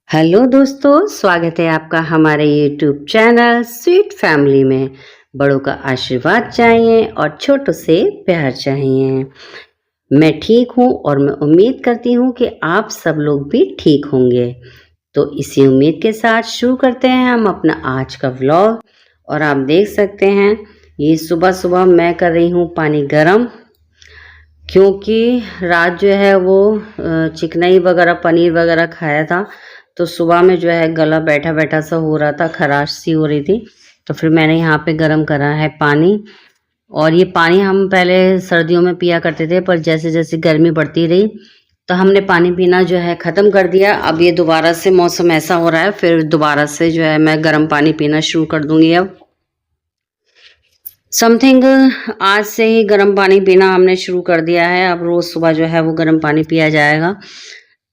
Hello दोस्तों, स्वागत है आपका हमारे यूट्यूब चैनल स्वीट फैमिली में। बड़ों का आशीर्वाद चाहिए और छोटों से प्यार चाहिए। मैं ठीक हूँ और मैं उम्मीद करती हूँ कि आप सब लोग भी ठीक होंगे। तो इसी उम्मीद के साथ शुरू करते हैं हम अपना आज का व्लॉग। और आप देख सकते हैं ये सुबह सुबह मैं कर रही हूँ पानी गरम, क्योंकि रात जो है वो चिकनाई वगैरह पनीर वगैरह खाया था। तो सुबह में जो है गला बैठा बैठा सा हो रहा था, खराश सी हो रही थी। तो फिर मैंने यहाँ पे गरम करा है पानी। और ये पानी हम पहले सर्दियों में पिया करते थे, पर जैसे जैसे गर्मी बढ़ती रही तो हमने पानी पीना जो है ख़त्म कर दिया। अब ये दोबारा से मौसम ऐसा हो रहा है, फिर दोबारा से जो है मैं गर्म पानी पीना शुरू कर दूंगी। अब समथिंग आज से ही गर्म पानी पीना हमने शुरू कर दिया है। अब रोज़ सुबह जो है वो गर्म पानी पिया जाएगा।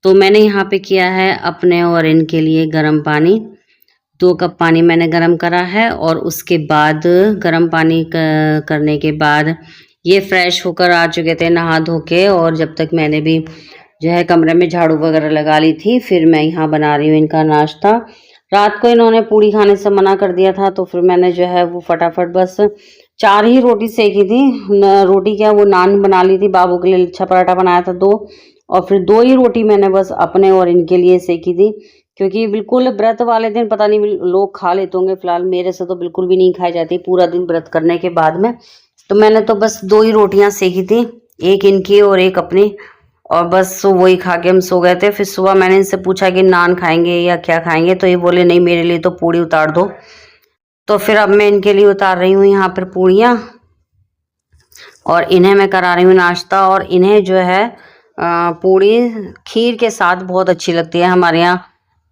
तो मैंने यहाँ पे किया है अपने और इनके लिए गर्म पानी। 2 कप पानी मैंने गर्म करा है और उसके बाद गर्म पानी करने के बाद ये फ्रेश होकर आ चुके थे नहा धो के। और जब तक मैंने भी जो है कमरे में झाड़ू वगैरह लगा ली थी, फिर मैं यहाँ बना रही हूँ इनका नाश्ता। रात को इन्होंने पूड़ी खाने से मना कर दिया था, तो फिर मैंने जो है वो फटाफट बस 4 ही रोटी सेकी थी। रोटी क्या, वो नान बना ली थी। बाबू के लिए लच्छा पराठा बनाया था 2, और फिर 2 ही रोटी मैंने बस अपने और इनके लिए सेकी थी। क्योंकि बिल्कुल व्रत वाले दिन पता नहीं लोग खा लेते होंगे, फिलहाल मेरे से तो बिल्कुल भी नहीं खाई जाती पूरा दिन व्रत करने के बाद में। तो मैंने तो बस 2 ही रोटियां सेकी थी, एक इनकी और एक अपनी। और बस वही खा के हम सो गए थे। फिर सुबह मैंने इनसे पूछा कि नान खाएंगे या क्या खाएंगे, तो ये बोले नहीं, मेरे लिए तो पूड़ी उतार दो। तो फिर अब मैं इनके लिए उतार रही हूँ यहाँ पर पूड़ियाँ, और इन्हें मैं करा रही हूँ नाश्ता। और इन्हें जो है पूड़ी खीर के साथ बहुत अच्छी लगती है हमारे यहाँ।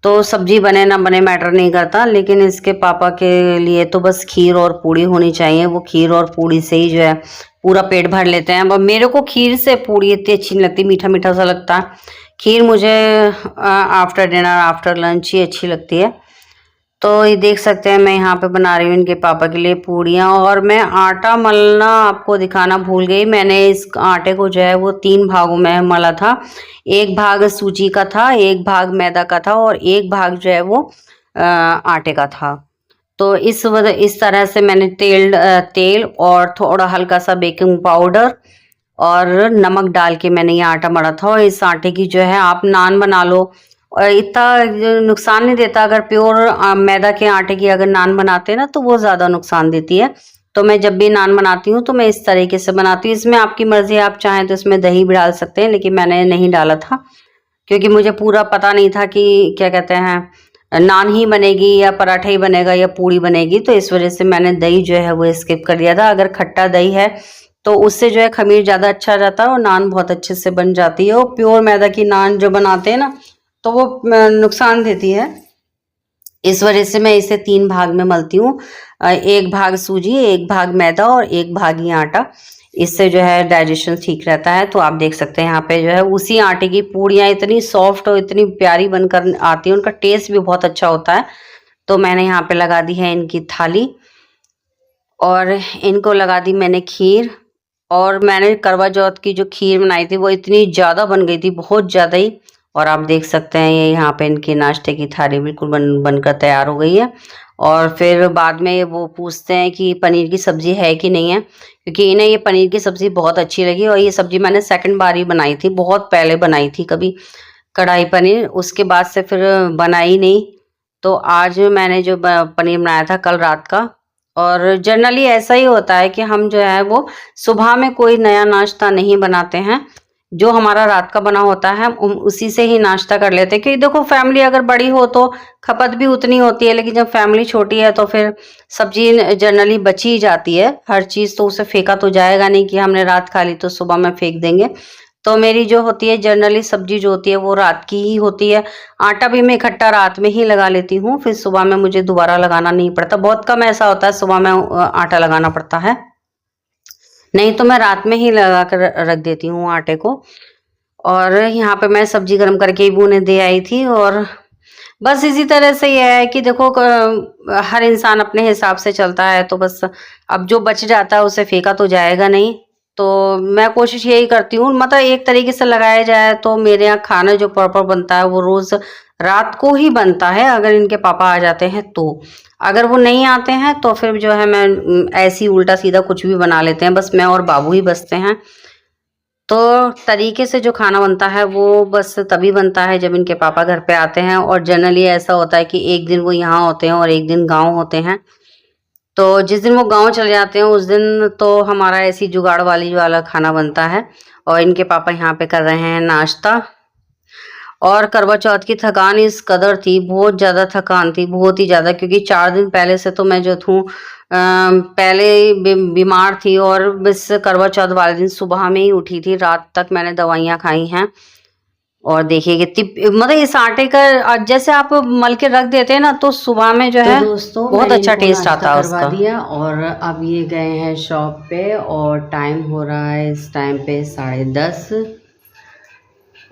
तो सब्जी बने ना बने मैटर नहीं करता, लेकिन इसके पापा के लिए तो बस खीर और पूड़ी होनी चाहिए। वो खीर और पूड़ी से ही जो है पूरा पेट भर लेते हैं। मेरे को खीर से पूड़ी इतनी अच्छी नहीं लगती, मीठा मीठा सा लगता है। खीर मुझे आफ्टर डिनर आफ्टर लंच ही अच्छी लगती है। तो ये देख सकते हैं मैं यहाँ पे बना रही हूँ इनके पापा के लिए पूड़ियाँ। और मैं आटा मलना आपको दिखाना भूल गई। मैंने इस आटे को जो है वो 3 भागों में मला था। एक भाग सूजी का था, एक भाग मैदा का था, और एक भाग जो है वो आटे का था। तो इस तरह से मैंने तेल और थोड़ा हल्का सा बेकिंग पाउडर और नमक डाल के मैंने ये आटा मढ़ा था। और इस आटे की जो है आप नान बना लो, और इतना नुकसान नहीं देता। अगर प्योर मैदा के आटे की अगर नान बनाते हैं ना, तो वो ज़्यादा नुकसान देती है। तो मैं जब भी नान बनाती हूँ तो मैं इस तरीके से बनाती हूँ। इसमें आपकी मर्जी, आप चाहें तो इसमें दही भी डाल सकते हैं, लेकिन मैंने नहीं डाला था क्योंकि मुझे पूरा पता नहीं था कि क्या कहते हैं, नान ही बनेगी या पराठा ही बनेगा या पूड़ी बनेगी। तो इस वजह से मैंने दही जो है वो स्किप कर दिया था। अगर खट्टा दही है तो उससे जो है खमीर ज़्यादा अच्छा जाता है और नान बहुत अच्छे से बन जाती है। और प्योर मैदा की नान जो बनाते हैं ना, तो वो नुकसान देती है। इस वजह से मैं इसे 3 भाग में मलती हूँ। एक भाग सूजी, एक भाग मैदा और एक भाग ही आटा। इससे जो है डाइजेशन ठीक रहता है। तो आप देख सकते हैं यहाँ पे जो है उसी आटे की पूड़ियाँ इतनी सॉफ्ट और इतनी प्यारी बनकर आती हैं, उनका टेस्ट भी बहुत अच्छा होता है। तो मैंने यहाँ पे लगा दी है इनकी थाली, और इनको लगा दी मैंने खीर। और मैंने करवा चौथ की जो खीर बनाई थी वो इतनी ज़्यादा बन गई थी, बहुत ज़्यादा ही। और आप देख सकते हैं ये यहाँ पे इनके नाश्ते की थाली बिल्कुल बनकर तैयार हो गई है। और फिर बाद में वो पूछते हैं कि पनीर की सब्ज़ी है कि नहीं है, क्योंकि इन्हें ये पनीर की सब्ज़ी बहुत अच्छी लगी। और ये सब्ज़ी मैंने सेकंड बार ही बनाई थी, बहुत पहले बनाई थी कभी कढ़ाई पनीर, उसके बाद से फिर बनाई नहीं। तो आज मैंने जो पनीर बनाया था कल रात का। और जनरली ऐसा ही होता है कि हम जो है वो सुबह में कोई नया नाश्ता नहीं बनाते हैं। जो हमारा रात का बना होता है हम उसी से ही नाश्ता कर लेते हैं। क्योंकि देखो फैमिली अगर बड़ी हो तो खपत भी उतनी होती है, लेकिन जब फैमिली छोटी है तो फिर सब्जी जनरली बची ही जाती है। हर चीज़ तो उसे फेंका तो जाएगा नहीं कि हमने रात खा ली तो सुबह में फेंक देंगे। तो मेरी जो होती है जनरली सब्जी जो होती है वो रात की ही होती है। आटा भी मैं इकट्ठा रात में ही लगा लेती हूँ, फिर सुबह में मुझे दोबारा लगाना नहीं पड़ता। बहुत कम ऐसा होता है सुबह में आटा लगाना पड़ता है, नहीं तो मैं रात में ही लगा कर रख देती हूँ आटे को। और यहाँ पे मैं सब्जी गर्म करके ही उन्हें दे आई थी। और बस इसी तरह से ये है कि देखो हर इंसान अपने हिसाब से चलता है। तो बस अब जो बच जाता है उसे फेंका तो जाएगा नहीं। तो मैं कोशिश यही करती हूँ, मतलब एक तरीके से लगाया जाए तो मेरे यहाँ खाना जो प्रॉपर बनता है वो रोज रात को ही बनता है, अगर इनके पापा आ जाते हैं तो। अगर वो नहीं आते हैं तो फिर जो है मैं ऐसी उल्टा सीधा कुछ भी बना लेते हैं, बस मैं और बाबू ही बचते हैं। तो तरीके से जो खाना बनता है वो बस तभी बनता है जब इनके पापा घर पे आते हैं, और जनरली ऐसा होता है कि एक दिन वो यहाँ होते हैं और एक दिन गाँव होते हैं। तो जिस दिन वो गाँव चले जाते हैं उस दिन तो हमारा ऐसी जुगाड़ वाली वाला खाना बनता है, और इनके पापा यहाँ पे कर रहे हैं नाश्ता। और करवा चौथ की थकान इस कदर थी, बहुत ज़्यादा थकान थी, बहुत ही ज़्यादा, क्योंकि 4 दिन पहले से तो मैं जो थूँ पहले बीमार थी, और बस करवा चौथ वाले दिन सुबह में ही उठी थी, रात तक मैंने दवाइयाँ खाई हैं। और देखिए कितनी, मतलब इस आटे का जैसे आप मल के रख देते हैं ना तो सुबह में जो है दोस्तों बहुत अच्छा टेस्ट आता है उसका। दिया, और अब ये गए हैं शॉप पे, और टाइम हो रहा है इस टाइम पे 10:30,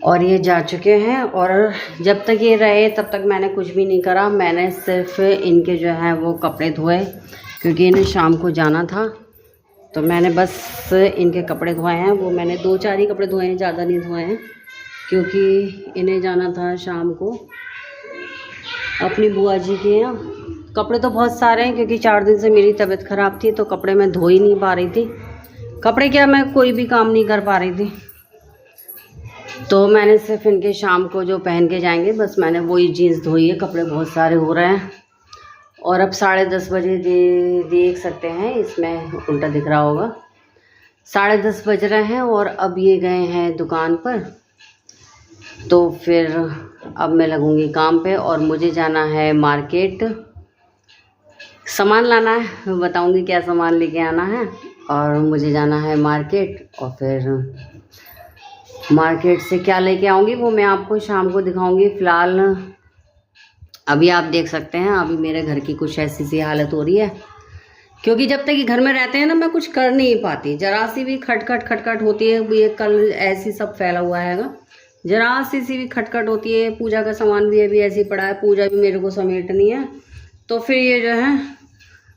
और ये जा चुके हैं। और जब तक ये रहे तब तक मैंने कुछ भी नहीं करा, मैंने सिर्फ इनके जो है वो कपड़े धोए, क्योंकि इन्हें शाम को जाना था। तो मैंने बस इनके कपड़े धोए हैं, वो मैंने 2-4 ही कपड़े धोए हैं, ज़्यादा नहीं धोए हैं, क्योंकि इन्हें जाना था शाम को अपनी बुआ जी के यहाँ। कपड़े तो बहुत सारे हैं, क्योंकि 4 दिन से मेरी तबीयत ख़राब थी तो कपड़े मैं धो ही नहीं पा रही थी। कपड़े क्या, मैं कोई भी काम नहीं कर पा रही थी, तो मैंने सिर्फ इनके शाम को जो पहन के जाएंगे बस मैंने वही जीन्स धोई है। कपड़े बहुत सारे हो रहे हैं, और अब 10:30 बजे देख सकते हैं, इसमें उल्टा दिख रहा होगा, 10:30 बज रहे हैं, और अब ये गए हैं दुकान पर। तो फिर अब मैं लगूंगी काम पे, और मुझे जाना है मार्केट, सामान लाना है, बताऊंगी क्या सामान लेके आना है। और मुझे जाना है मार्केट, और फिर मार्केट से क्या लेके आऊँगी वो मैं आपको शाम को दिखाऊंगी। फ़िलहाल अभी आप देख सकते हैं, अभी मेरे घर की कुछ ऐसी सी हालत हो रही है, क्योंकि जब तक ये घर में रहते हैं ना मैं कुछ कर नहीं पाती, जरा सी भी खटखट होती है। ये कल ऐसी सब फैला हुआ है, जरा सी भी खटखट होती है। पूजा का सामान भी अभी ऐसे ही पड़ा है, पूजा भी मेरे को समेटनी है, तो फिर ये जो है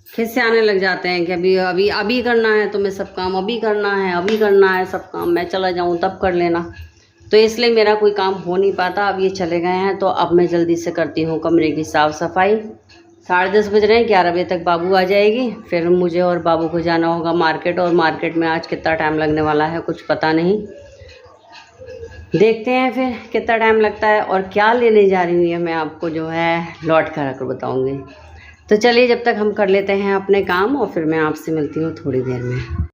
खिस्से आने लग जाते हैं कि अभी करना है तुम्हें सब काम, अभी करना है सब काम, मैं चला जाऊं तब कर लेना। तो इसलिए मेरा कोई काम हो नहीं पाता। अब ये चले गए हैं तो अब मैं जल्दी से करती हूँ कमरे की साफ़ सफाई। 10:30 बज रहे हैं, 11 बजे तक बाबू आ जाएगी, फिर मुझे और बाबू को जाना होगा मार्केट। और मार्केट में आज कितना टाइम लगने वाला है कुछ पता नहीं, देखते हैं फिर कितना टाइम लगता है और क्या लेने जा रही हूँ ये मैं आपको जो है लौट कर आकर बताऊँगी। तो चलिए जब तक हम कर लेते हैं अपने काम, और फिर मैं आपसे मिलती हूँ थोड़ी देर में।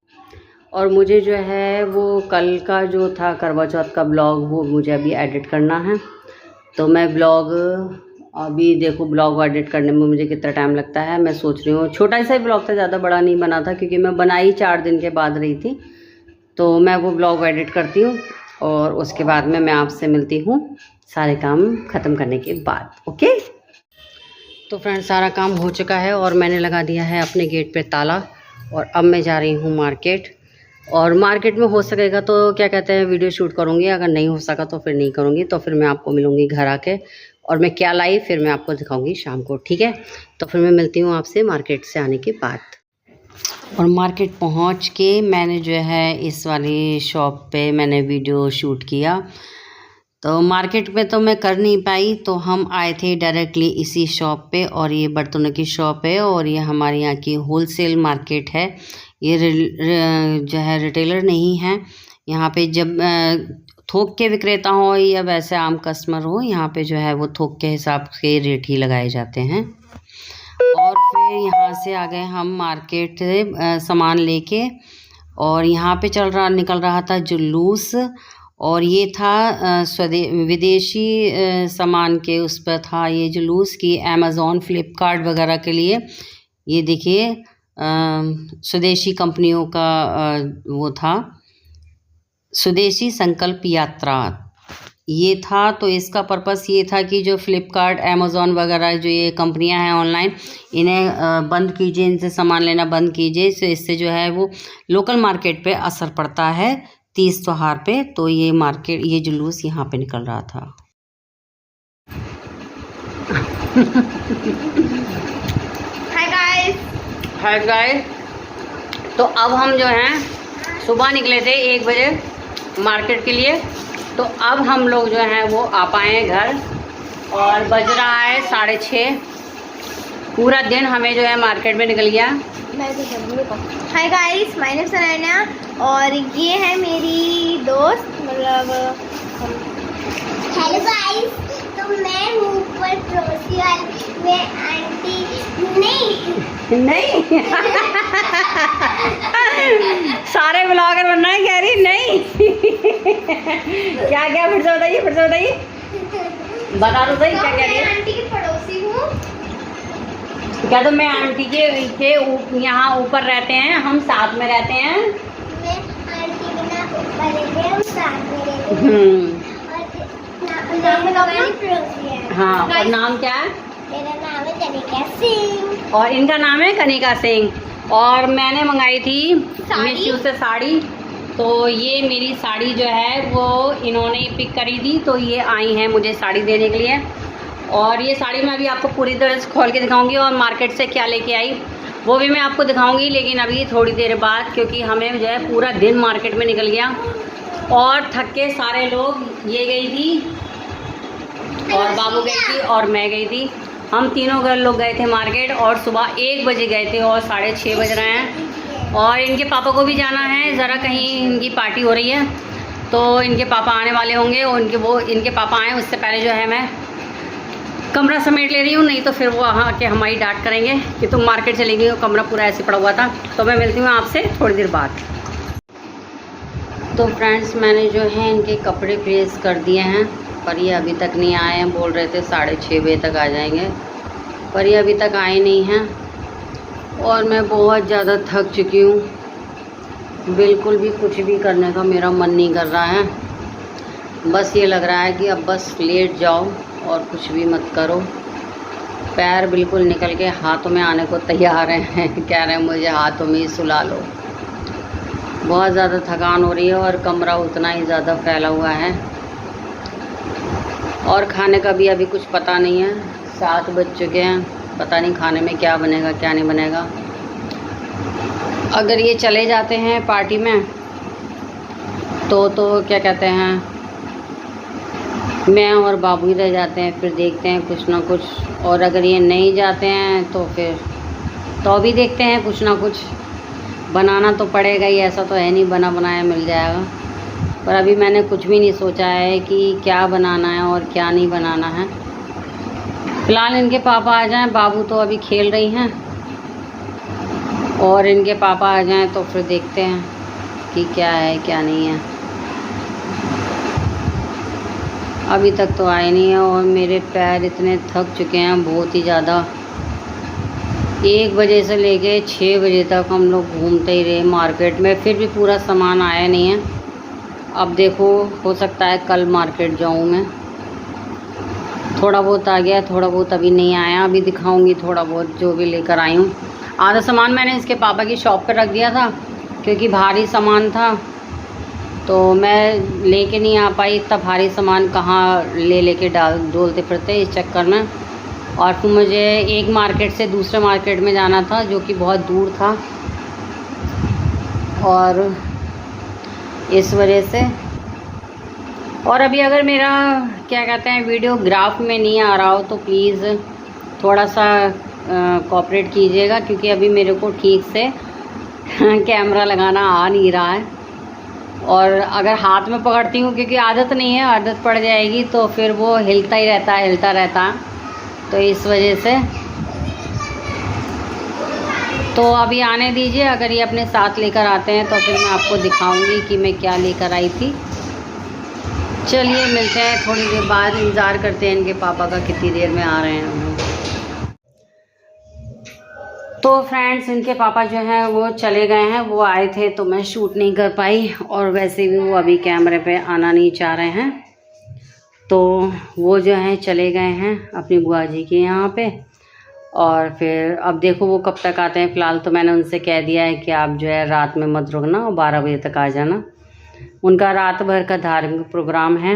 और मुझे जो है वो कल का जो था करवा चौथ का ब्लॉग, वो मुझे अभी एडिट करना है। तो मैं ब्लॉग अभी देखो, ब्लॉग एडिट करने में मुझे कितना टाइम लगता है। मैं सोच रही हूँ छोटा सा ही ब्लॉग था, ज़्यादा बड़ा नहीं बना था, क्योंकि मैं बनाई 4 दिन के बाद रही थी। तो मैं वो ब्लॉग एडिट करती हूँ, और उसके बाद में मैं आपसे मिलती हूँ सारे काम ख़त्म करने के बाद। ओके, तो फ्रेंड्स सारा काम हो चुका है, और मैंने लगा दिया है अपने गेट पे ताला, और अब मैं जा रही हूँ मार्केट। और मार्केट में हो सकेगा तो क्या कहते हैं वीडियो शूट करूँगी, अगर नहीं हो सका तो फिर नहीं करूँगी। तो फिर मैं आपको मिलूँगी घर आके, और मैं क्या लाई फिर मैं आपको दिखाऊँगी शाम को, ठीक है। तो फिर मैं मिलती हूँ आपसे मार्केट से आने के बाद। और मार्केट पहुँच के मैंने जो है इस वाली शॉप पे मैंने वीडियो शूट किया। तो मार्केट में तो मैं कर नहीं पाई, तो हम आए थे डायरेक्टली इसी शॉप पे, और ये बर्तनों की शॉप है, और ये हमारे यहाँ की होलसेल मार्केट है। ये जो है रिटेलर नहीं है। यहाँ पे जब थोक के विक्रेता हो या वैसे आम कस्टमर हो, यहाँ पे जो है वो थोक के हिसाब के रेट ही लगाए जाते हैं। और फिर यहाँ से आ गए हम मार्केट सामान लेके, और यहाँ पे निकल रहा था जुलूस, और ये था विदेशी सामान के उस पर था ये जुलूस की अमेज़ॉन फ्लिपकार्ट वगैरह के लिए। ये देखिए स्वदेशी कंपनियों का वो था, स्वदेशी संकल्प यात्रा ये था। तो इसका पर्पस ये था कि जो फ्लिपकार्ट अमेज़ॉन वगैरह जो ये कंपनियां हैं ऑनलाइन, इन्हें बंद कीजिए, इनसे सामान लेना बंद कीजिए। तो इससे जो है वो लोकल मार्केट पे असर पड़ता है तीज त्योहार पे। तो ये जुलूस यहाँ पे निकल रहा था। Hi guys. तो अब हम जो हैं सुबह निकले थे 1 बजे मार्केट के लिए, तो अब हम लोग जो हैं वो आ पाए हैं घर और बज रहा है 6:30। पूरा दिन हमें जो है मार्केट में निकल गया। Hi guys, my name Sanaya और ये है मेरी दोस्त, मतलब हेलो गाइस। तो मैं हूँ ऊपर पड़ोसी वाली, मैं आंटी नहीं सारे ब्लॉगर बनना है, कह रही नहीं। क्या क्या फिर से बताइए बता दो सही, क्या कह रही है? आंटी की पड़ोसी हूँ। क्या तो मैं आंटी के यहाँ ऊपर रहते हैं, हम साथ में रहते हैं। मैं आंटी के ना ऊपर रहते हैं, हम साथ में रहते हैं। हाँ, और नाम क्या है? मेरा नाम है कनिका सिंह और इनका नाम है कनिका सिंह। और मैंने मंगाई थी मीशो से साड़ी, तो ये मेरी साड़ी जो है वो इन्होंने पिक करी थी, तो ये आई हैं मुझे साड़ी देने के लिए। और ये साड़ी मैं अभी आपको पूरी तरह से खोल के दिखाऊंगी और मार्केट से क्या लेके आई वो भी मैं आपको दिखाऊंगी, लेकिन अभी थोड़ी देर बाद, क्योंकि हमें जो है पूरा दिन मार्केट में निकल गया और थक के सारे लोग, ये गई थी और बाबू गई थी और मैं गई थी, हम तीनों घर लोग गए थे मार्केट और सुबह 1 बजे गए थे और 6:30 बज रहे हैं। और इनके पापा को भी जाना है, ज़रा कहीं इनकी पार्टी हो रही है, तो इनके पापा आने वाले होंगे और इनके पापा आए उससे पहले जो है मैं कमरा समेट ले रही हूँ, नहीं तो फिर वो वहाँ आके हमारी डांट करेंगे कि तुम मार्केट चली गई हो, कमरा पूरा ऐसे पड़ा हुआ था। तो मैं मिलती हूँ आपसे थोड़ी देर बाद। तो फ्रेंड्स, मैंने जो है इनके कपड़े प्रेस कर दिए हैं, पर ये अभी तक नहीं आए हैं। बोल रहे थे 6:30 बजे तक आ जाएंगे, पर ये अभी तक आए नहीं हैं। और मैं बहुत ज़्यादा थक चुकी हूँ, बिल्कुल भी कुछ भी करने का मेरा मन नहीं कर रहा है। बस ये लग रहा है कि अब बस लेट जाओ और कुछ भी मत करो। पैर बिल्कुल निकल के हाथों में आने को तैयार हैं। कह रहे हैं मुझे हाथों में ही सुला लो। बहुत ज़्यादा थकान हो रही है और कमरा उतना ही ज़्यादा फैला हुआ है। और खाने का भी अभी कुछ पता नहीं है, 7 बज चुके हैं, पता नहीं खाने में क्या बनेगा क्या नहीं बनेगा। अगर ये चले जाते हैं पार्टी में तो क्या कहते हैं, मैं और बाबू ही रह जाते हैं, फिर देखते हैं कुछ ना कुछ। और अगर ये नहीं जाते हैं तो फिर तो भी देखते हैं, कुछ ना कुछ बनाना तो पड़ेगा ही, ऐसा तो है नहीं बना बनाया मिल जाएगा। पर अभी मैंने कुछ भी नहीं सोचा है कि क्या बनाना है और क्या नहीं बनाना है। फ़िलहाल इनके पापा आ जाएं, बाबू तो अभी खेल रही हैं, और इनके पापा आ जाएं तो फिर देखते हैं कि क्या है क्या नहीं है। अभी तक तो आए नहीं है और मेरे पैर इतने थक चुके हैं बहुत ही ज़्यादा। 1 बजे से लेके 6 बजे तक हम लोग घूमते ही रहे मार्केट में, फिर भी पूरा सामान आया नहीं है। अब देखो, हो सकता है कल मार्केट जाऊँ मैं। थोड़ा बहुत आ गया, थोड़ा बहुत अभी नहीं आया। अभी दिखाऊंगी थोड़ा बहुत जो भी लेकर आई हूँ। आधा सामान मैंने इसके पापा की शॉप पर रख दिया था, क्योंकि भारी सामान था, तो मैं लेके नहीं आ पाई। इतना भारी सामान कहाँ लेके डोलते फिरते इस चक्कर में। और फिर मुझे एक मार्केट से दूसरे मार्केट में जाना था, जो कि बहुत दूर था, और इस वजह से। और अभी अगर मेरा क्या कहते हैं वीडियो ग्राफ में नहीं आ रहा हो तो प्लीज़ थोड़ा सा कोऑपरेट कीजिएगा, क्योंकि अभी मेरे को ठीक से कैमरा लगाना आ नहीं रहा है। और अगर हाथ में पकड़ती हूँ, क्योंकि आदत नहीं है, आदत पड़ जाएगी तो फिर वो हिलता ही रहता है, हिलता रहता है, तो इस वजह से। तो अभी आने दीजिए, अगर ये अपने साथ लेकर आते हैं तो फिर मैं आपको दिखाऊंगी कि मैं क्या लेकर आई थी। चलिए मिलते हैं थोड़ी देर बाद, इंतज़ार करते हैं इनके पापा का कितनी देर में आ रहे हैं हम लोग। तो फ्रेंड्स, इनके पापा जो हैं वो चले गए हैं, वो आए थे तो मैं शूट नहीं कर पाई, और वैसे भी वो अभी कैमरे पे आना नहीं चाह रहे हैं, तो वो जो हैं चले गए हैं अपनी बुआ जी के यहाँ पे। और फिर अब देखो वो कब तक आते हैं। फ़िलहाल तो मैंने उनसे कह दिया है कि आप जो है रात में मत रुकना और 12 बजे तक आ जाना। उनका रात भर का धार्मिक प्रोग्राम है,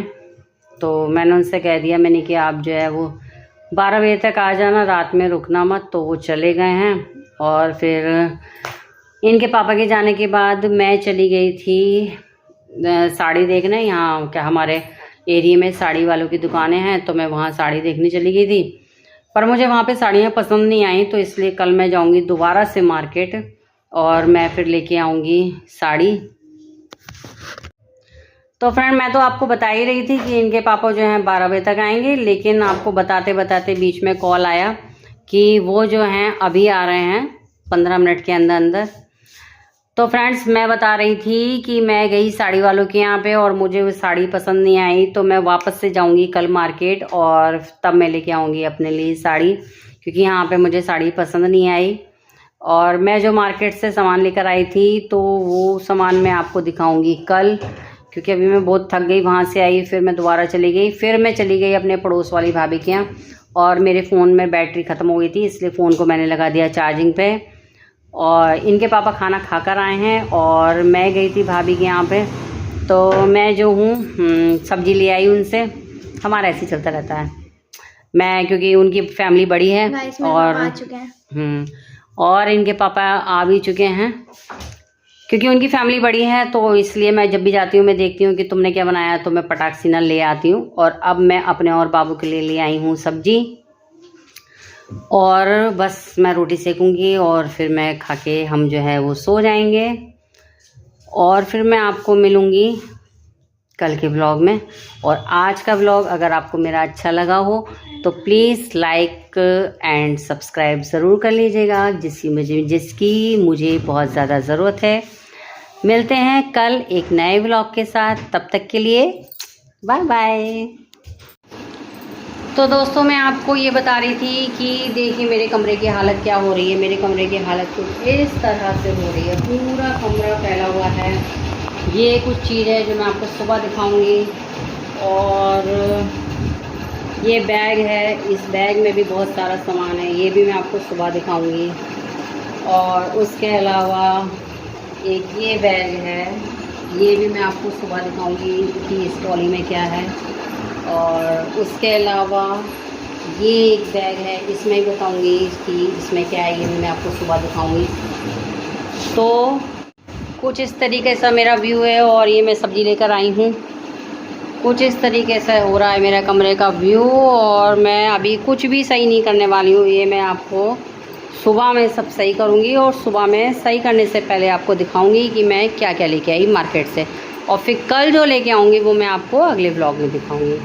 तो मैंने उनसे कह दिया, मैंने कि आप जो है वो 12 बजे तक आ जाना, रात में रुकना मत। तो वो चले गए हैं। और फिर इनके पापा के जाने के बाद मैं चली गई थी साड़ी देखने। यहाँ क्या हमारे एरिया में साड़ी वालों की दुकानें हैं, तो मैं वहाँ साड़ी देखने चली गई थी, पर मुझे वहाँ पे साड़ियाँ पसंद नहीं आई, तो इसलिए कल मैं जाऊँगी दोबारा से मार्केट और मैं फिर लेके आऊँगी साड़ी। तो फ्रेंड, मैं तो आपको बता ही रही थी कि इनके पापा जो हैं 12 बजे तक आएंगे, लेकिन आपको बताते बताते बीच में कॉल आया कि वो जो हैं अभी आ रहे हैं 15 मिनट के अंदर अंदर। तो फ्रेंड्स, मैं बता रही थी कि मैं गई साड़ी वालों के यहाँ पे और मुझे वो साड़ी पसंद नहीं आई, तो मैं वापस से जाऊंगी कल मार्केट और तब मैं लेके आऊँगी अपने लिए साड़ी, क्योंकि यहाँ पे मुझे साड़ी पसंद नहीं आई। और मैं जो मार्केट से सामान लेकर आई थी तो वो सामान मैं आपको दिखाऊंगी कल, क्योंकि अभी मैं बहुत थक गई। वहाँ से आई, फिर मैं दोबारा चली गई, फिर मैं चली गई अपने पड़ोस वाली भाभी के यहाँ, और मेरे फ़ोन में बैटरी ख़त्म हो गई थी, इसलिए फ़ोन को मैंने लगा दिया चार्जिंग पे। और इनके पापा खाना खाकर आए हैं और मैं गई थी भाभी के यहाँ पे, तो मैं जो हूँ सब्ज़ी ले आई उनसे। हमारा ऐसे ही चलता रहता है। मैं, क्योंकि उनकी फैमिली बड़ी है और आ चुके हैं और इनके पापा आ भी चुके हैं, क्योंकि उनकी फैमिली बड़ी है, तो इसलिए मैं जब भी जाती हूँ मैं देखती हूँ कि तुमने क्या बनाया, तो मैं पटाख सीना ले आती हूँ। और अब मैं अपने और बाबू के लिए ले आई हूँ सब्जी, और बस मैं रोटी सेकूंगी और फिर मैं खा के हम जो है वो सो जाएंगे। और फिर मैं आपको मिलूँगी कल के व्लॉग में। और आज का व्लॉग अगर आपको मेरा अच्छा लगा हो तो प्लीज़ लाइक एंड सब्सक्राइब ज़रूर कर लीजिएगा, जिसकी मुझे बहुत ज़्यादा ज़रूरत है। मिलते हैं कल एक नए व्लॉग के साथ, तब तक के लिए बाय बाय। तो दोस्तों, मैं आपको ये बता रही थी कि देखिए मेरे कमरे की हालत क्या हो रही है। मेरे कमरे की हालत कुछ इस तरह से हो रही है, पूरा कमरा फैला हुआ है। ये कुछ चीज़ है जो मैं आपको सुबह दिखाऊंगी। और ये बैग है, इस बैग में भी बहुत सारा सामान है, ये भी मैं आपको सुबह दिखाऊंगी। और उसके अलावा एक ये बैग है, ये भी मैं आपको सुबह दिखाऊंगी कि इस ट्रॉली में क्या है। और उसके अलावा ये एक बैग है, इसमें भी बताऊंगी कि इसमें क्या है, ये भी मैं आपको सुबह दिखाऊंगी। तो कुछ इस तरीके से मेरा व्यू है, और ये मैं सब्ज़ी लेकर आई हूँ। कुछ इस तरीके से हो रहा है मेरा कमरे का व्यू, और मैं अभी कुछ भी सही नहीं करने वाली हूँ। ये मैं आपको सुबह में सब सही करूँगी, और सुबह में सही करने से पहले आपको दिखाऊँगी कि मैं क्या क्या लेके आई मार्केट से। और फिर कल जो लेके आऊँगी वो मैं आपको अगले व्लॉग में दिखाऊँगी।